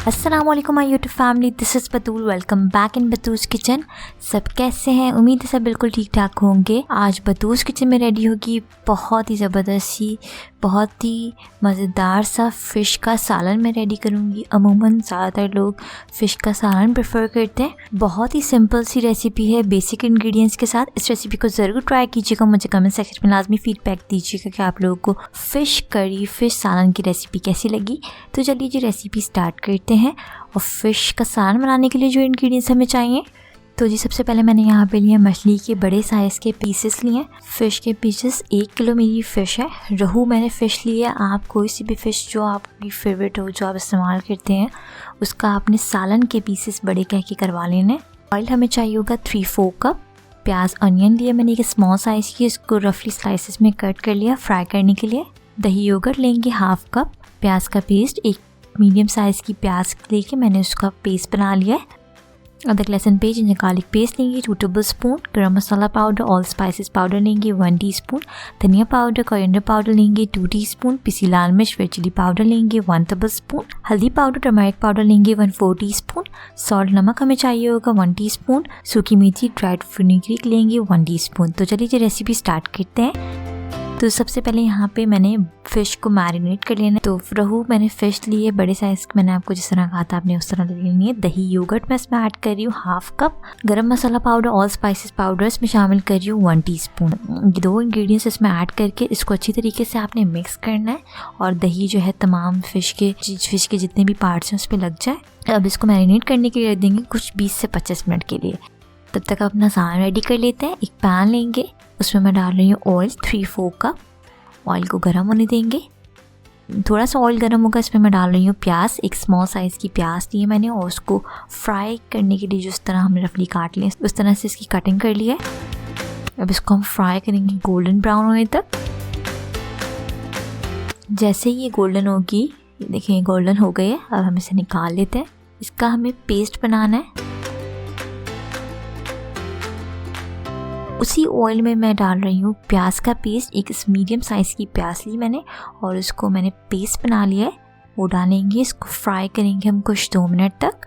अस्सलाम वालेकुम my YouTube family, this is Batool. Welcome back in Batool's kitchen. सब कैसे हैं? उम्मीद है सब बिल्कुल ठीक ठाक होंगे। आज बतूस किचन में रेडी होगी बहुत ही ज़बरदस्त सी, बहुत ही मज़ेदार सा फ़िश का सालन मैं रेडी करूँगी। अमूमन ज़्यादातर लोग फ़िश का सालन प्रेफर करते हैं। बहुत ही सिंपल सी रेसिपी है बेसिक इंग्रेडिएंट्स के साथ। इस रेसिपी को ज़रूर ट्राई कीजिएगा। मुझे कमेंट सेक्शन में लाजमी फीडबैक दीजिएगा कि आप लोगों को फ़िश करी, फ़िश सालन की रेसिपी कैसी लगी। तो चलिए जी रेसिपी स्टार्ट करते हैं। और फ़िश का सालन बनाने के लिए जो इंग्रेडिएंट्स हमें चाहिए, तो जी सबसे पहले मैंने यहाँ पे लिया मछली के बड़े साइज़ के पीसेस लिए। फ़िश के पीसेस 1 किलो मेरी फ़िश है। रोहू मैंने फ़िश ली है। आप कोई सी भी फ़िश जो आपकी फेवरेट हो, जो आप इस्तेमाल करते हैं, उसका आपने सालन के पीसेस बड़े कह के करवा लेने। ऑयल हमें चाहिए होगा 3-4 कप। प्याज अनियन लिए मैंने एक स्मॉल साइज़ की, इसको रफली स्लाइसेस में कट कर लिया फ्राई करने के लिए। दही योगर्ट लेंगे 1/2 कप। प्याज का पेस्ट, एक मीडियम साइज़ की प्याज लेके मैंने उसका पेस्ट बना लिया है। अदरक लहसुन पेस्ट, जिंजर गार्लिक पेस्ट लेंगे 2 टेबलस्पून। गरम मसाला पाउडर, ऑल स्पाइसेस पाउडर लेंगे 1 टीस्पून। धनिया पाउडर, कोरिएंडर पाउडर लेंगे 2 टीस्पून। पिसी लाल मिर्च रेड चिली पाउडर लेंगे 1 टेबलस्पून। हल्दी पाउडर, टर्मरिक पाउडर लेंगे 1/4 टीस्पून। सॉल्ट, नमक हमें चाहिए होगा 1 टीस्पून। सूखी मेथी, ड्राइड फिनिग्रीक लेंगे 1 टीस्पून। तो चलिए ये रेसिपी स्टार्ट करते हैं। तो सबसे पहले यहाँ पे मैंने फ़िश को मैरिनेट कर लेना है। तो रोहू मैंने फ़िश ली है बड़े साइज़ की, मैंने आपको जिस तरह कहा था आपने उस तरह लेनी है। दही योगर्ट मैं इसमें ऐड कर रही हूँ 1/2 कप। गरम मसाला पाउडर, ऑल स्पाइसेस पाउडर इसमें शामिल कर रही हूँ 1 टीस्पून। ये 2 इंग्रेडिएंट्स इसमें ऐड करके इसको अच्छी तरीके से आपने मिक्स करना है और दही जो है तमाम फ़िश के जितने भी पार्ट्स हैं उस पर लग जाए। अब इसको मैरिनेट करने के लिए रख देंगे कुछ 20 से 25 मिनट के लिए। तब तक अपना सालन रेडी कर लेते हैं। एक पैन लेंगे, उसमें मैं डाल रही हूँ ऑयल 3-4 कप। ऑयल को गर्म होने देंगे। थोड़ा सा ऑयल गर्म होगा, इसमें मैं डाल रही हूँ प्याज। एक स्मॉल साइज़ की प्याज ली है मैंने और उसको फ्राई करने के लिए जिस तरह हमने रफली काट लिया उस तरह से इसकी कटिंग कर ली है। अब इसको हम फ्राई करेंगे गोल्डन ब्राउन होने तक। जैसे ही ये गोल्डन होगी, देखिए गोल्डन हो गई है, अब हम इसे निकाल लेते हैं। इसका हमें पेस्ट बनाना है। उसी ऑयल में मैं डाल रही हूँ प्याज का पेस्ट। एक मीडियम साइज़ की प्याज ली मैंने और उसको मैंने पेस्ट बना लिया है, वो डालेंगे। इसको फ्राई करेंगे हम कुछ 2 मिनट तक।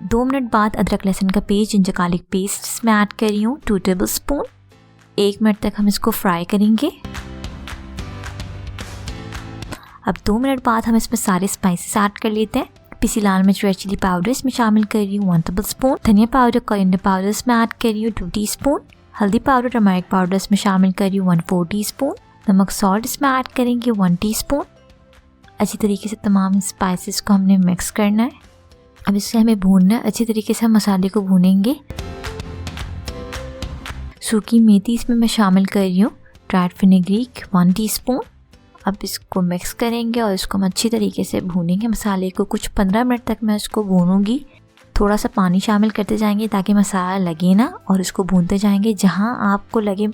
दो मिनट बाद अदरक लहसुन का पेस्ट, जिंजर गार्लिक पेस्ट इसमें ऐड कर रही हूँ 2 टेबलस्पून। 1 मिनट तक हम इसको फ्राई करेंगे। अब 2 मिनट बाद हम इसमें सारे स्पाइसेस ऐड कर लेते हैं। पिसी लाल मिर्च रेड चिली पाउडर इसमें शामिल कर रही हूँ 1 टेबलस्पून। धनिया पाउडर, कोरिएंडर पाउडर इसमें ऐड कर रही हूँ 2 टीस्पून। हल्दी पाउडर, टर्मरिक पाउडर इसमें शामिल कर रही हूँ 1/4 टीस्पून। नमक सॉल्ट इसमें ऐड करेंगे 1 टीस्पून। अच्छी तरीके से तमाम स्पाइसेस को हमने मिक्स करना है। अब इसे हमें भूनना है। अच्छी तरीके से हम मसाले को भूनेंगे। सूखी मेथी इसमें मैं शामिल कर रही हूँ, ड्राइड फिनिग्रीक 1 टीस्पून। अब इसको मिक्स करेंगे और इसको हम अच्छी तरीके से भूनेंगे मसाले को। कुछ 15 मिनट तक मैं इसको भूनूंगी। थोड़ा सा पानी शामिल करते जाएंगे ताकि मसाला लगे ना, और इसको भूनते जाएंगे। जहाँ आपको लगे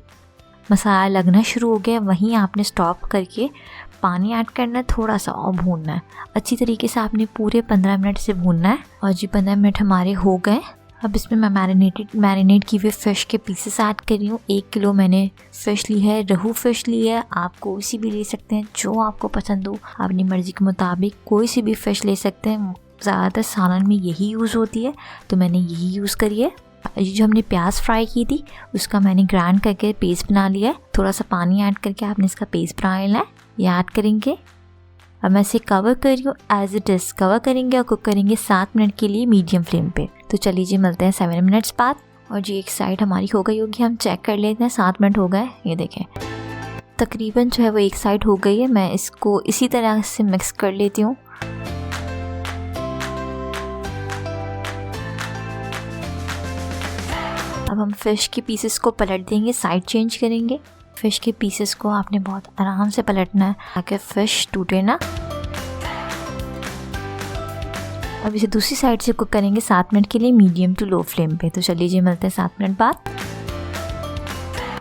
मसाला लगना शुरू हो गया वहीं आपने स्टॉप करके पानी ऐड करना है, थोड़ा सा और भूनना है। अच्छी तरीके से आपने पूरे 15 मिनट से भूनना है। और जी 15 मिनट हमारे हो गए। अब इसमें मैं मैरिनेट की हुई फ़िश के पीसेस ऐड कर रही हूँ। 1 किलो मैंने फ़िश ली है, रोहू फ़िश ली है। आप कोई सी भी ले सकते हैं जो आपको पसंद हो, अपनी मर्ज़ी के मुताबिक कोई सी भी फ़िश ले सकते हैं। ज़्यादातर सालन में यही यूज़ होती है तो मैंने यही यूज़ करी है। जो हमने प्याज फ्राई की थी उसका मैंने ग्राइंड करके पेस्ट बना लिया है। थोड़ा सा पानी ऐड करके आपने इसका पेस्ट बना लेना है, ये ऐड करेंगे। अब मैं इसे कवर कर रही हूँ, एज इट इज़ कवर करेंगे और कुक करेंगे 7 मिनट के लिए मीडियम फ्लेम पे। तो चलिए जी मिलते हैं 7 मिनट्स बाद। और जी एक साइड हमारी हो गई होगी, हम चेक कर लेते हैं। 7 मिनट हो गए, ये देखें तकरीबन जो है वो एक साइड हो गई है। मैं इसको इसी तरह से मिक्स कर लेती हूँ। अब हम फ़िश के पीसेस को पलट देंगे, साइड चेंज करेंगे। फ़िश के पीसेस को आपने बहुत आराम से पलटना है ताकि फ़िश टूटे ना। अब इसे दूसरी साइड से कुक करेंगे 7 मिनट के लिए मीडियम टू लो फ्लेम पे। तो चलिए जी मिलते हैं 7 मिनट बाद।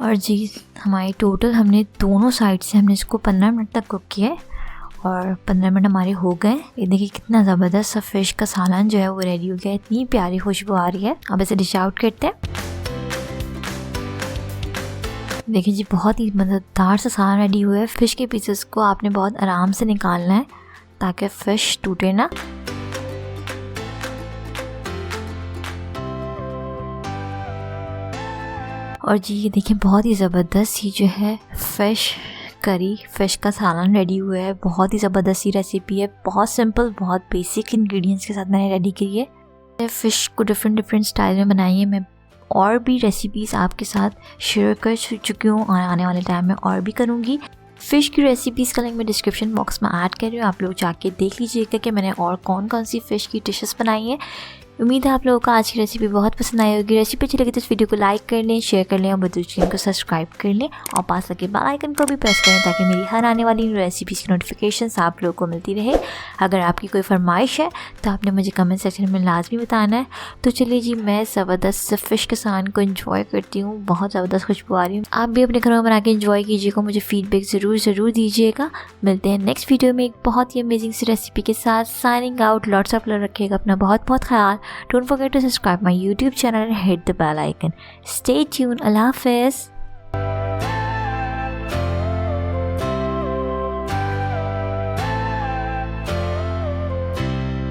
और जी हमारी टोटल हमने दोनों साइड से हमने इसको 15 मिनट तक कुक किया है और 15 मिनट हमारे हो गए। ये देखिए कितना ज़बरदस्त सा फ़िश का सालन जो है वो रेडी हो गया। इतनी प्यारी खुशबू आ रही है। अब इसे डिश आउट करते हैं। देखिए जी, बहुत ही मज़ेदार सा सालन रेडी हुआ है। फ़िश के पीसेस को आपने बहुत आराम से निकालना है ताकि फ़िश टूटे ना। और जी ये देखिए, बहुत ही ज़बरदस्त ही जो है फ़िश करी, फ़िश का सालन रेडी हुआ है। बहुत ही ज़बरदस्त रेसिपी है, बहुत सिंपल, बहुत बेसिक इंग्रेडिएंट्स के साथ मैंने रेडी की है। फ़िश को डिफरेंट स्टाइल में बनाई है। मैं और भी रेसिपीज़ आपके साथ शेयर कर चुकी हूँ, आने वाले टाइम में और भी करूँगी। फ़िश की रेसिपीज़ का लिंक मैं डिस्क्रिप्शन बॉक्स में ऐड कर रही हूँ, आप लोग जाके देख लीजिएगा कि मैंने और कौन कौन सी फ़िश की डिशेस बनाई हैं। उम्मीद है आप लोगों को आज की रेसिपी बहुत पसंद आई होगी। रेसिपी अच्छी लगी तो इस वीडियो को लाइक कर लें, शेयर कर लें और बतूज चैनल को सब्सक्राइब कर लें और पास लगे बेल आइकन को भी प्रेस करें ताकि मेरी हर आने वाली रेसिपीज़ की नोटिफिकेशंस आप लोगों को मिलती रहे। अगर आपकी कोई फरमाइश है तो आपने मुझे कमेंट सेक्शन में लाजमी बताना है। तो चलिए जी, मैं ज़बरदस्त फ़िश के सालन को एंजॉय करती हूँ, बहुत ज़बरदस्त खुशबू आ रही हूँ। आप भी अपने घरों में बना के एंजॉय कीजिएगा, मुझे फीडबैक ज़रूर दीजिएगा। मिलते हैं नेक्स्ट वीडियो में एक बहुत ही अमेजिंग सी रेसिपी के साथ। Signing out, lots of love, रखिएगा अपना बहुत ख्याल। Don't forget to subscribe my YouTube channel and hit the bell icon. Stay tuned. Allah Hafiz.